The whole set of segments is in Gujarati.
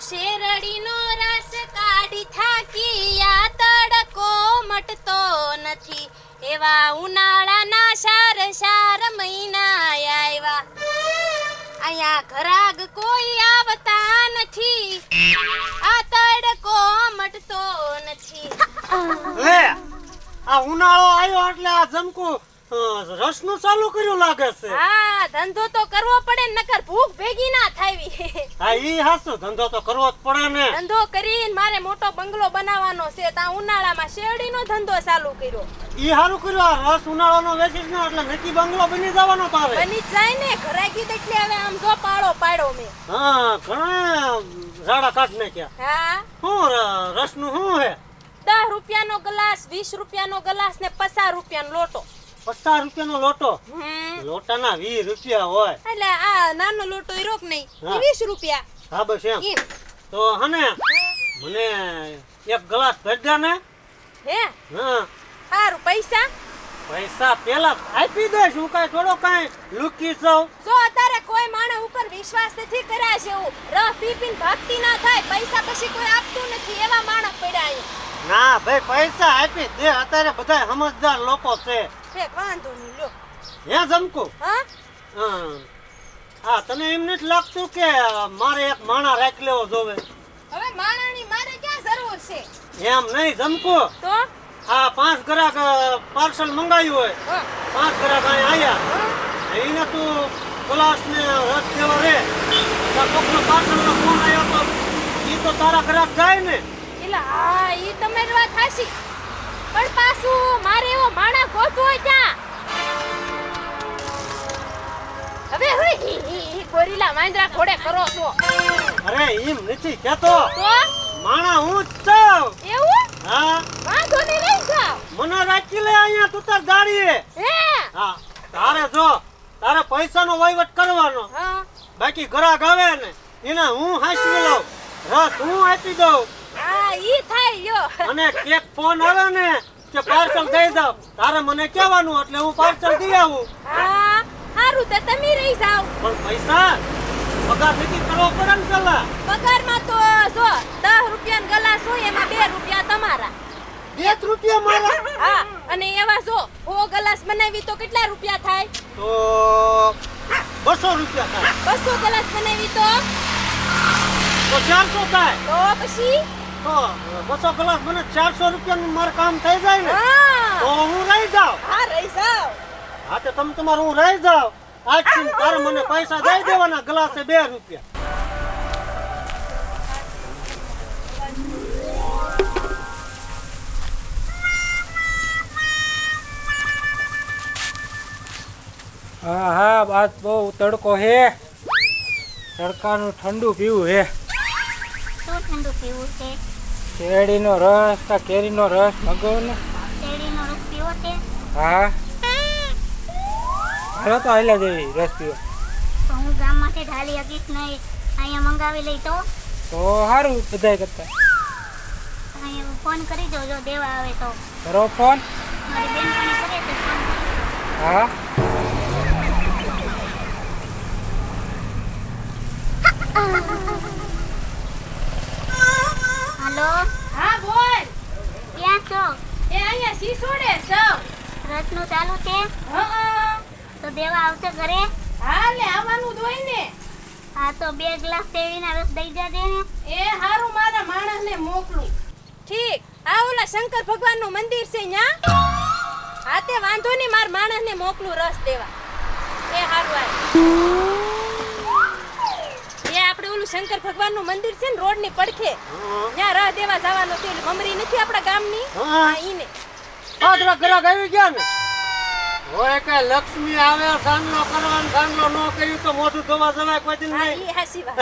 શેરડીનો રસ કાઢી થાકી આ તડકો મટતો નથી એવા ઉનાળાના સાર મહિના આવ્યા અહીંયા ઘરાગ કોઈ આવતા નથી આ તડકો મટતો નથી લે આ ઉનાળો આવ્યો એટલે આ જમકુ રસનું ચાલુ કર્યું લાગે છે. હા ધંધો તો કરવો પડે નકર ભૂખ ભેગી ના થાવી. હા ઈ હાસુ ધંધો તો કરવો જ પડે ને. ધંધો કરીને મારે મોટો બંગલો બનાવવાનો છે તા ઉનાળામાં શેરડીનો ધંધો ચાલુ કર્યો. ઈ હારું કર્યું આ રસ ઉનાળાનો વેચીસ ને એટલે નક્કી બંગલો બની જવાનો તારે. બની જાય ને ઘરાકી એટલે હવે આમ જો પાડો પાડો મે. હા ઘણા ઝાડા કાઢ નાખ્યા. હા હું રસનું શું હે? 10 રૂપિયાનો ગ્લાસ 20 રૂપિયાનો ગ્લાસ ને 50 રૂપિયાનો લોટો. 50 રૂપિયાનો લોટો? લોટાના 20 રૂપિયા હોય. એટલે આ નાનો લોટો ઈ રોક નહીં 20 રૂપિયા. હા બસ એમ. તો હને મને એક ગ્લાસ ભરી દે ને. હે હા સારું પૈસા પૈસા પેલા આપી દઈશ હું કઈ થોડો કઈ લુકી જાઉં. જો અત્યારે કોઈ માણસ ઉપર વિશ્વાસ નથી કર્યા છે એવું રહ પી પીને ભાગતી ના થાય પૈસા પછી કોઈ આપતું નથી એવા માણસ પડ્યા અહીંયા. ના ભાઈ પૈસા આપી દે અત્યારે બધા સમજદાર લોકો છે. વાંધો નહીં લો. હે જમકુ? હા હા તને એમ નથી લાગતું કે મારે એક માણા રાખી લેવો જોવે? હવે માણાની મારે ક્યાં જરૂર છે? એમ નહીં જમકુ, તો આ 5 ગ્રાહક પાર્સલ મંગાવ્યું હોય, 5 ગ્રાહક અહીંયા આયા એને તું ગ્લાસ ને રસ દેવો રે કોકનો પાર્સલ નો ફોન આવ્યો તો ઈ તો તારા ગ્રાહક જાય ને. એટલે હા ઈ તમારી વાત હાચી પણ પાછું મારે એવો માણા ગોતવો હોય ત્યાં. હવે હી ગોરીલા વાંદરા ઘોડે કરો છો. અરે એમ નથી કેતો, તો માણા હું જ છું. એવું? હા વાંધો નહીં લઈ જાવ. મને રાખી લે અહીંયા તું તાર ગાડીએ. હે હા તારે જો તારે પૈસાનો વહીવટ કરવાનો, હા બાકી ગ્રાહક આવે ને એને હું હાંસવી લઉં, રસ હું આપી દઉં. હા ઈ થાય લ્યો. અને કેક ફોન આવે ને કે પાર્સલ દઈ દઉં તારે મને કહેવાનું એટલે હું પાર્સલ દઈ આવું. હા હારું તો તમે રહી જાવ. પણ પૈસા પગાર નક્કી કરવો પડે ને પેલા. પગારમાં તો જો 10 રૂપિયાનો ગ્લાસ હોય એમાં 2 રૂપિયા તમારા. 2 રૂપિયા મારા? હા અને એવા જો 100 ગ્લાસ બનાવી તો કેટલા રૂપિયા થાય? તો 200 રૂપિયા થાય. 200 ગ્લાસ બનાવી તો 400 થાય. તો પછી તો 200 ગ્લાસ મને 400 રૂપિયાનું મારું કામ થઈ જાય ને. હા તો હું રહી જાઉં. હા રહી જાવ. હા તો તમે તમારું હું રહી જાઉં. આજથી તારે મને પૈસા દઈ દેવાના, ગ્લાસે 2 રૂપિયા. હા હા બાત બહુ તડકો હે, તડકાનું ઠંડુ પીવું હે. શું ઠંડુ પીવું છે? શેરડીનો રસ કા કેરીનો રસ મગાવો ને. શેરડીનો રસ પીવો છે? હા હાલો તો હાલ્યા જેવી રસ પીવો. તો હું ગામમાંથી ઢાલી શકીશ નહીં, અહીંયા મંગાવી લઈ તો સારું બધાય કરતા. અહીંયા ફોન કરી દો જો દેવા આવે તો. કરો ફોન. મારી બેનપણી કરે છે ફોન. હા હાલો હા બોલ. ક્યાં છો? એ અહીંયા સીસોડે છો. રસનું ચાલુ છે હા તો દેવા આવશે ઘરે? હા લે આવવાનું જ હોય ને. હા તો 2 ગ્લાસ શેરડીના રસ દઈ જાજે ને. એ હારું મારા માણસને મોકલું. ઠીક આ ઓલા શંકર ભગવાનનું મંદિર છે ન્યા. હા તે વાંધો નહીં મારા માણસને મોકલું રસ દેવા. એ હારું આ એ આપણે ઓલું શંકર ભગવાનનું મંદિર છે ને રોડની પડખે ન્યા રસ દેવા જવાનો છે. ઓલી મમરી નથી આપણા ગામની હા ઈને. આદરા ગ્રાહક આવી ગયા ને. હોય કે લક્ષ્મી આવે સાંગલો કરવાનું, સાંગલો ન કર્યું તો મોઢું ધોવા જવાય કોઈ દિન હા નહીં. ઈ હાસી વાત.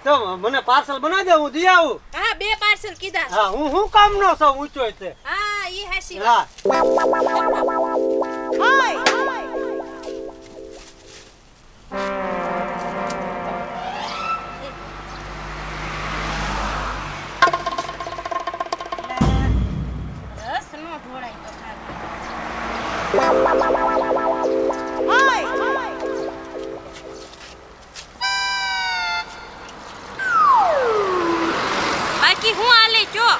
તો મને પાર્સલ બનાવી દે, હું દી આવું. હા 2 પાર્સલ કીધા. હા હું કામ નો છું ઊંચો છે. હા ઈ હાસી વાત. હા રસ નો ઢોળાય તો ખાલી. કયો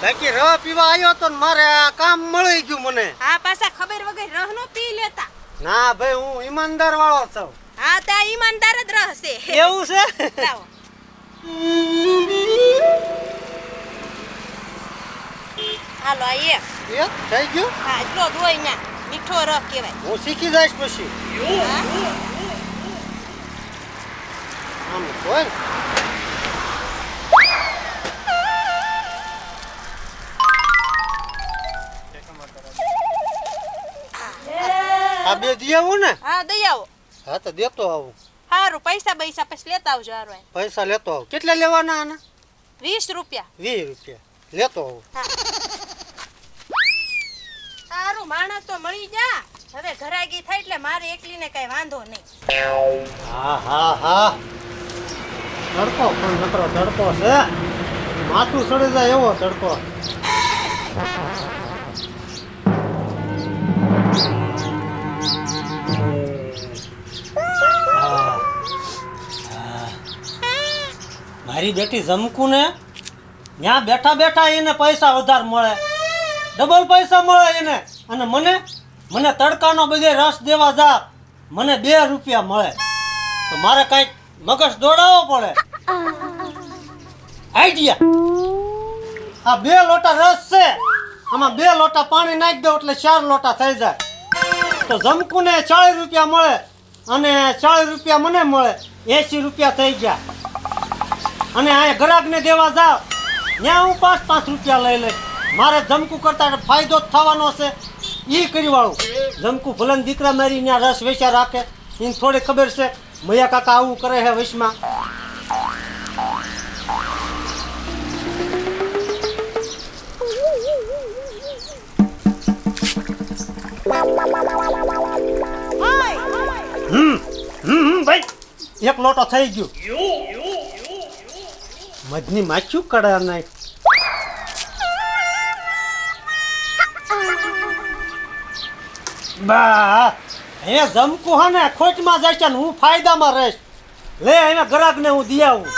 બાકી રહ પીવા આવ્યો તો ને મારે આ કામ મળી ગયું મને. હા પાછા ખબર વગર રહ નો પી લેતા. ના ભાઈ હું ઈમાનદાર વાળો છું. હા તે આ ઈમાનદાર જ રહેશે. એવું છે? લાવો. હાલો આ એક. એ થઈ ગયું? હા એટલો જ હોય ન્યા. મીઠો રહ કહેવાય. હું શીખી જઈશ પછી. હા? આમ હોય ને. આ બે દી આવું ને? હા દઈ આવો. હા તો દેતો આવું. હારું પૈસા પછી લેતા આવજો હારું. પૈસા લેતો આવું. કેટલા લેવાના આના? 20 રૂપિયા. 20 રૂપિયા લેતો આવું. સારું માણસ તો મળી જા. હવે ઘરાગી થાય એટલે મારે એકલીને કઈ વાંધો નહીં. હા હા હા તડકો પણ નકરો તડકો છે. માથું સડી જાય એવો તડકો. મારી બેટી જમકુ ને ત્યાં બેઠા બેઠા એને પૈસા વધારે મળે, ડબલ પૈસા મળે એને. અને મને તડકાનો બધે રસ દેવા જા મને 2 રૂપિયા મળે. તો મારે કઈક મગજ દોડાવવો પડે. આઈડિયા આ 2 લોટા રસ છે, આમાં 2 લોટા પાણી નાખી દો એટલે 4 લોટા થઈ જાય. તો જમકુને 40 રૂપિયા મળે અને 40 રૂપિયા મને મળે, 80 રૂપિયા થઈ ગયા. અને આ ગ્રાહકને દેવા જાવ ત્યાં હું 5-5 રૂપિયા લઈ લઈશ. મારે જમકુ કરતા ફાયદો જ થવાનો છે. ઈ કરી વાળું જમકુ ભલે દીકરા મારી ત્યાં રસ વેચા રાખે, એને થોડી ખબર છે મૈયા કાકા આવું કરે છે વૈશમાં. ભાઈ એક લોટો થઈ ગયો. મજની માચ્યું કડા નહીં. બા હે જમકુ હા ને ખોટમાં જાય છે ને હું ફાયદામાં રહીશ. લે અહીંયા ગ્રાહકને હું દી આવું.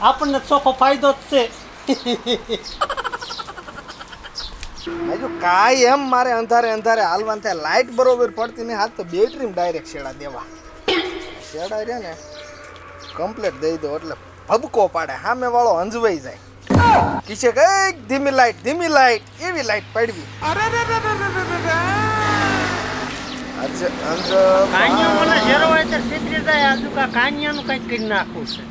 આપણને ચોખ્ખો ફાયદો જ છે. હજુ કાંઈ એમ મારે અંધારે હાલવાનું થાય. લાઇટ બરોબર પડતી નહીં. હાથ તો બેટરીમાં ડાયરેક્ટ શેડા દેવા. શેડા રહ્યા ને કમ્પ્લેટ દઈ દો એટલે ભબકો પાડે. સામે વાળો અંજવાઈ જાય. કિશે કઈક ધીમી લાઈટ એવી લાઈટ પડવી. કાન્યો મને ઝેરો હોય તો સીધરી જાય. આજુ કા કાન્યાનું કંઈક કરી નાખવું છે.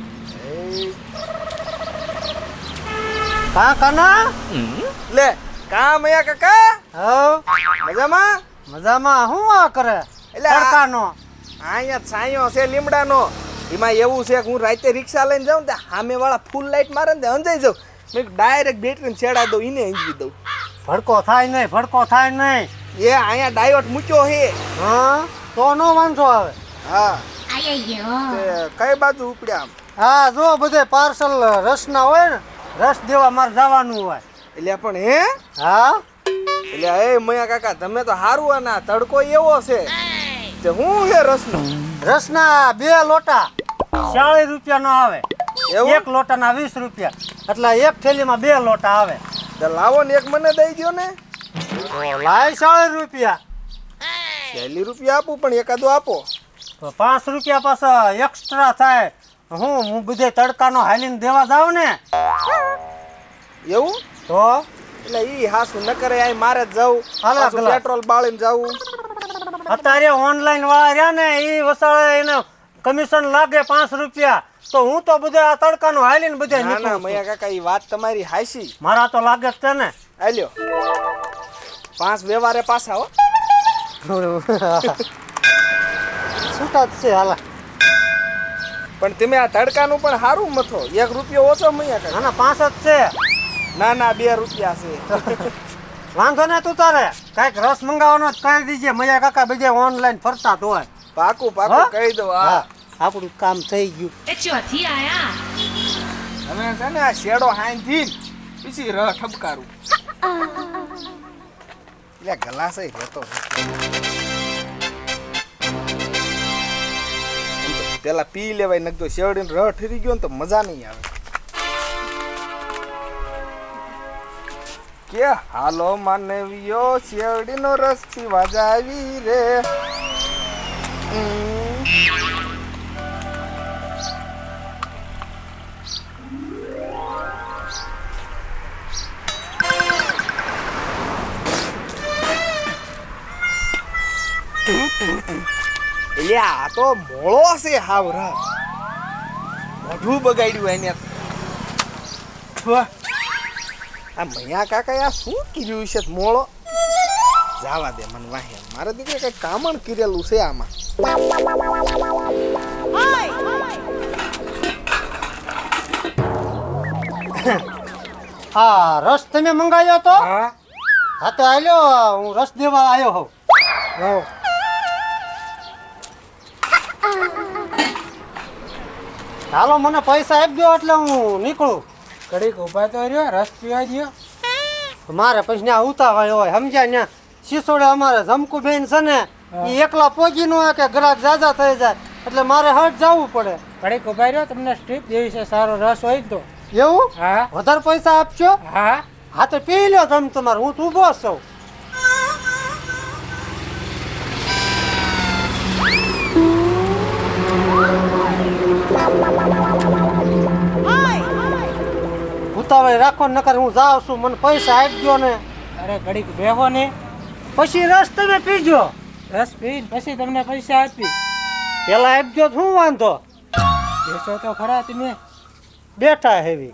કા કાના લે કામ અહીંયા કાકા હા મજામાં મજામાં. હું આ કરે એટલે આ- તડકાનો? અહીંયા છાંયો છે લીમડાનો. એમાં એવું છે કે હું રાતે રિક્ષા લઈને જાઉં ને સામે વાળા ફૂલ લાઈટ મારે ને અંજાઈ જાઉં. મેં ડાયરેક્ટ બેટરીને છેડા દઉં, એને અંજવી દઉં. ભડકો થાય નહીં. એ અહીંયા ડાયોટ મૂક્યો છે. હા તો નો વાંધો આવે. હા આઈ ગયો. તે કઈ બાજુ ઉપડ્યા આમ? હા જો બધે પાર્સલ રસના હોય ને, રસ દેવા મારે જવાનું હોય. એટલે પણ હે હા એટલે એ મયા કાકા તમે તો હારું આના તડકો એવો છે તે હું છે રસનો રસના 2 લોટા 40 રૂપિયાનો આવે. એવું? 1 લોટાના 20 રૂપિયા એટલે એક થેલીમાં 2 લોટા આવે. તે લાવો ને એક મને દઈ દ્યો ને. તો લાય 40 રૂપિયા. 40 રૂપિયા આપું પણ એકાદો આપો. તો 5 રૂપિયા પાછા એક્સ્ટ્રા થાય. હું બધે તડકાનો હાલીને દેવા જાઉં ને એવું તો એટલે ઈ હાસુ ન કરે આય મારે જ જાવું. હાલો, પાછું હાલો. પેટ્રોલ બાળીને જાવું. અત્યારે ઓનલાઈન વાળા રહ્યા ને એ વસાળે એને કમિશન લાગે 5 રૂપિયા. તો હું તો બધે આ તડકાનો હાલીને બધે ના ના નીકળું મયા છું. કાકા ઈ વાત તમારી હાસી. મારા તો લાગે જ છે ને. આલ્યો 5 વ્યવહારે પાછા હો. છૂટા જ છે હાલા. પણ તમે આ તડકાનું પણ સારું મથો. 1 રૂપિયો ઓછો મયા કાકા. આના 5 જ છે. ના ના 2 રૂપિયા છે. વાંધો ને તું તારે કાંઈક રસ મંગાવવાનો જ કરી દીજે. મજા કાકા બધે ઓનલાઈન ફરતા તો હોય. પાકું હા? કહી દો. હા હા આપણું કામ થઈ ગયું. હવે છે ને આ શેડો હાંધી પછી રહ ઠપકારું. એટલે ગલાસ રહેતો પેલા પી લેવાય નકતો શેરડીને રહ ઠરી ગયો ને તો મજા નહીં આવે. કે હાલો માનવીઓ શેરડીનો રસ પીવા જાવી રે. એટલે આ તો મોળો છે હાવ રા મોઢું બગાડ્યું એને. વાહ, આ મૈયા કાકા આ શું કર્યું છે મોળો? જાવા દે મને વાહે, મારે દીકરે કઈ કામણ કરેલું છે આમાં. હા રસ તમે મંગાવ્યો તો? હા હા તો આલ્યો, હું રસ દેવા આવ્યો હોઉં. લાવો. હાલો મને પૈસા આપજો એટલે હું નીકળું. ઘડીક ઊભા તો રહ્યો, રસ પીવા દ્યો. મારે પછી ત્યાં ઉતાવળ હોય સમજ્યા. ત્યાં શીસોડે અમારે જમકુ બેન છે ને એ એકલા પોગી ન હોય કે ગ્રાહક જાજા થઈ જાય એટલે મારે હટ જવું પડે. ઘડીક ઊભા રહ્યો, તમને સ્ટ્રીપ દેવી છે, સારો રસ હોય તો. એવું? હા વધારે પૈસા આપજો. હા હા તો પી લ્યો તમે તમારે, હું તો ઊભો છું. ઉતાવળ રાખો નકર હું જાઉં છું, મને પૈસા આપજો ને. અરે ઘડીક બેહો ને, પછી રસ તમે પીજો. રસ પીને પછી તમને પૈસા આપી. પેલા આપજો તો શું વાંધો? બેસો તો ખરા તમે. બેઠા હેવી.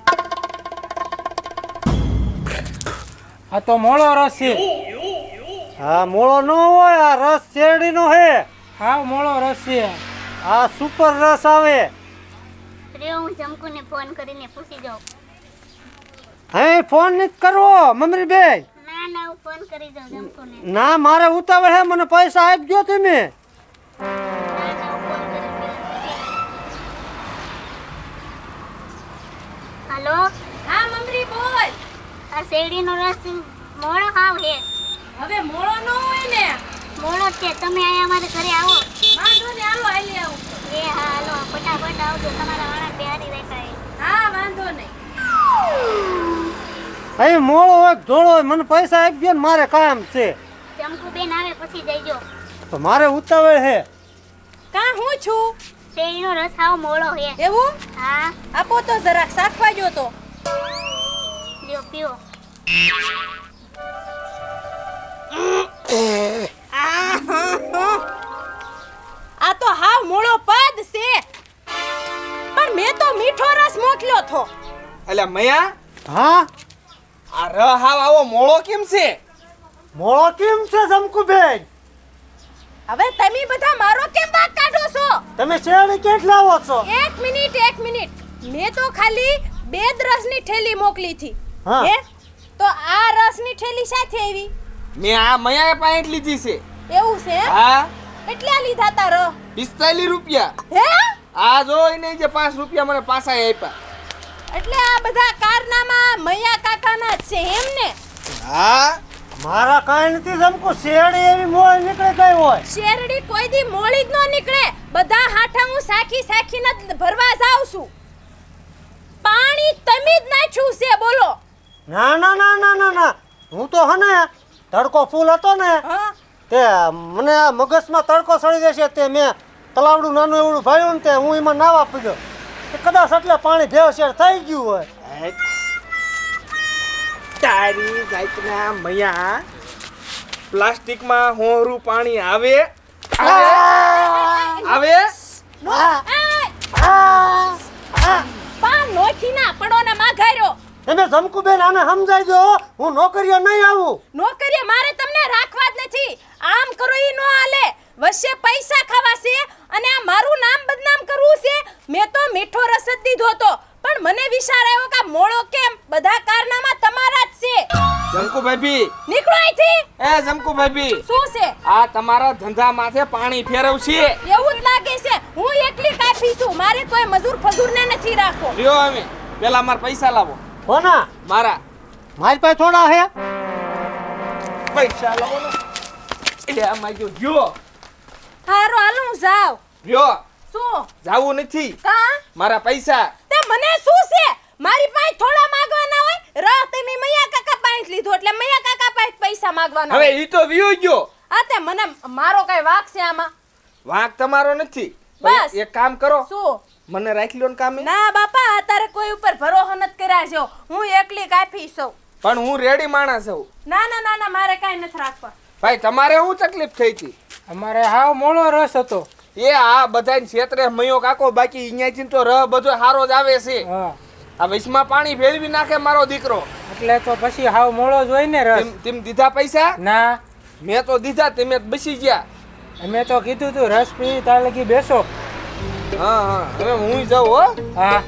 આ તો મોળો રસ છે. હા મોળો ન હોય, આ રસ શેરડીનો હે. હાવ મોળો રસ છે. આ સુપર રસ આવે. રે હું જમકુને ફોન કરીને પૂછી જાઉં. હે ફોન નથી કરવો મમરી બેન. ના ના હું ફોન કરી જાઉં જમકુને. ના મારે ઉતાવળ હે, મને પૈસા આપજો તમે. ના ના હું ફોન કરી. હાલો, હા મમરી બોલ. આ શેરડીનો રસ મોળો હાવ હે. હવે મોળો ન હોય ને. મોળો છે, તમે અહીંયા અમારે ઘરે આવો. વાંધો ને, હાલો હાલી આવું. એ હા હાલો ફટાફટ આવજો, તમારા વાળા બેહારી દેખાય. હા વાંધો નહીં. અહીં મોળો હોય ધોળો હોય, મને પૈસા આપજો ને, મારે કામ છે. જમકુ બેન આવે પછી જઈજો. તો મારે ઉતાવળ હે. કાં હું છું? શેરડીનો રસ હાવ મોળો હે. એવું? હા આપો તો જરાક સાખવા જો તો. લ્યો પીઓ. આ તો હાવ મોળો પદ છે. પણ મેં તો મીઠો રસ મોકલ્યો થો. એટલે મૈયા હા આ ર હાવ આવો મોળો કેમ છે? મોળો કેમ છે જમકુ બેન? હવે તમે બધા મારો કેમ વાંક કાઢો છો? તમે શેરડી કેટલા લાવો છો? એક મિનિટ. મેં તો ખાલી 2 રસની થેલી મોકલી થી. હા. હે? તો આ રસની થેલી સાથે આવી. મેં આ મૈયાએ પાઇન્ટ લીધી છે. એવું છે? હા કેટલા લીધા તાર? 45 રૂપિયા. હે? આ જોઈને જે 5 રૂપિયા મને પાછા આપ્યા. એટલે આ બધા કારનામા મૈયા કાકાના જ છે એમ ને? હા મારા કાંઈ નથી જમકુ, શેરડી એવી મોળી નીકળે કઈ હોય. શેરડી કોઈ દી મોળી જ ન નીકળે. બધા હાઠા હું સાખીને જ ભરવા જાઉં છું. પાણી તમે જ નાખ્યું છે બોલો. ના ના ના ના ના ના, હું તો હને તડકો ફૂલ હતો ને હા તે મને આ મગજમાં તડકો સડી જશે તે મેં તલાવડું નાનું એવડું ભાડ્યું ને તે હું એમાં નાવા પડ્યો. તે કદાચ એટલે પાણી ભેળસેળ થઈ ગયું હોય. તારી જાતના મૈયા પ્લાસ્ટિકમાં હોરું પાણી આવે આવે પાન નોખી ના પડો ને માઘાર્યો. તમે જમકુબેન આને સમજાઈ દો, હું નોકરીએ નહીં આવું. નોકરીએ મારે તમને રાખવા જ નથી. આમ કરો ઈ નો હાલે. વચ્ચે પૈસા ખાવા છે અને આ મારું નામ બદનામ કરવું છે. મેં તો મીઠો રસ જ દીધો તો, પણ મને વિચાર આવ્યો કે મોળો કેમ? બધા કારનામાં તમારા જ છે. જમકુ ભાભી, નીકળો અહીંથી. એ જમકુ ભાભી, શું છે? આ તમારા ધંધા માથે પાણી ફેરવશે. એવું જ લાગે છે. હું એકલી કાફી છું. મારે કોઈ મજૂર ફજૂરને નથી રાખો. લ્યો અમે પેલા મારા પૈસા લાવો. કોના? મારા મારી પાસે થોડા હે. પૈસા લાવો ને. એ આમાં ગયો હારો હાલો હું જાઉં. લ્યો શું? જાવું નથી. કા? મારા પૈસા તે મને શું છે? મારી પાસે થોડા માંગવાના હોય. રાહ તમે મૈયા કાકા પાસે પાસે લીધો એટલે મૈયા કાકા પાસે પૈસા માંગવાનો હવે ઈ તો વિયો ગયો. આ તે મને મારો કઈ વાક છે આમાં વાંક તમારો નથી. બસ. એક કામ કરો, શું મને રાખી લો ને કામે. ના બાપા અત્યારે કોઈ ઉપર ભરોસો નથી કર્યા છો હું એકલી કાફી છું પણ હું રેડી માણસ છું. ના ના ના ના મારે કાઈ નથી રાખવા ભાઈ તમારે શું તકલીફ થઈ હતી? અમારે હાવ મોળો રસ હતો. એ આ બધાને ક્ષેત્રે મયો કાકો, બાકી અહીંયાથી તો રહ બધો હારો જ આવે છે. હા આ વૈશમાં પાણી ભેળવી નાખે મારો દીકરો. એટલે તો પછી હાવ મોળો જ હોય ને રસ. તેમ દીધા પૈસા? ના મેં તો દીધા, તમે બસી ગયા. અમે તો કીધું તું રસ પી ત્યાં લગી બેસો. હા હા, હવે હું જાઉં હો. હા